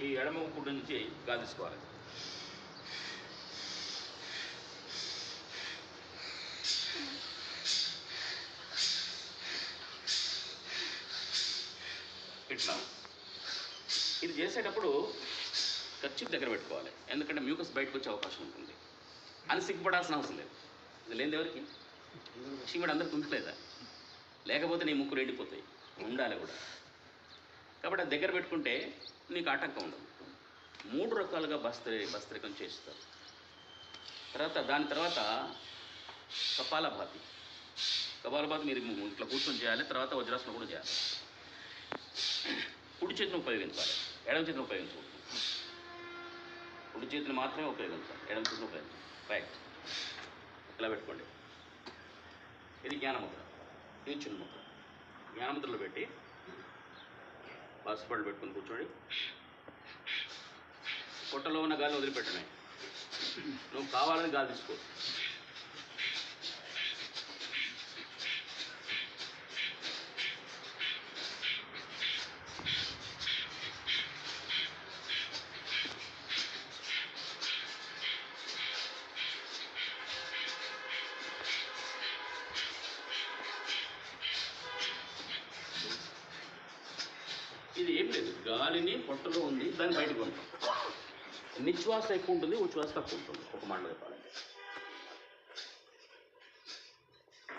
ఈ ఎడమ ముక్కు నుంచి గాలి తీసుకోవాలి. ఇట్లా ఇది చేసేటప్పుడు ఖర్చు దగ్గర పెట్టుకోవాలి, ఎందుకంటే మ్యూకస్ బయటకు వచ్చే అవకాశం ఉంటుంది అని సిగ్గుపడాల్సిన అవసరం లేదు. ఇది లేని ఎవరికి చీమడు అందరికి ఉండలేదా, లేకపోతే నీ ముక్కులు ఎండిపోతాయి, ఉండాలి కూడా. కాబట్టి అది దగ్గర పెట్టుకుంటే నీకు ఆటంకం ఉండదు. 3 రకాలుగా భస్త్రికం చేస్తారు. దాని తర్వాత కపాలభాతి. కపాలభాతి మీరు ఇట్లా కూర్చొని చేయాలి, తర్వాత వజ్రాసనం కూడా చేయాలి. కుడి చేతిని ఉపయోగించాలి, ఎడమ చేతిని ఉపయోగించకూడదు. కుడి చేతిని మాత్రమే ఉపయోగించాలి, ఎడమ చేతిని ఉపయోగించాలి. రైట్, ఇలా పెట్టుకోండి. ఇది జ్ఞానముద్ర, ఇది చిన్న ముద్ర. జ్ఞానముద్రలో పెట్టి బాసుపళ్ళు పెట్టుకుని కూర్చోండి. పొట్టలో ఉన్న గాలిని వదిలిపెట్టమే, నువ్వు కావాలని గాలి తీసుకో. ఇది ఏం లేదు, గాలిని పొట్టలో ఉంది, దాన్ని బయటకు ఉంటాం. నిశ్వాస ఎక్కువ ఉంటుంది, ఉచ్ఛ్వాస తక్కువ ఉంటుంది. ఒక మాటలో చెప్పాలంటే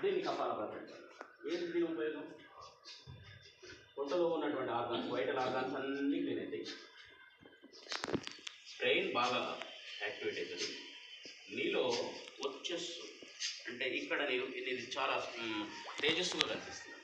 దీన్ని కపాలభాతి అంటారు. ఏంటి దీని ఉపయోగం? పొట్టలో ఉన్నటువంటి ఆర్గాన్స్, వైటల్ ఆర్గాన్స్ అన్నీ క్లీన్ అవుతాయి. బ్రెయిన్ బాగా యాక్టివేట్ అవుతుంది. నీలో వచ్చేస్తు అంటే ఇక్కడ ఇది చాలా తేజస్సుగా కనిపిస్తుంది.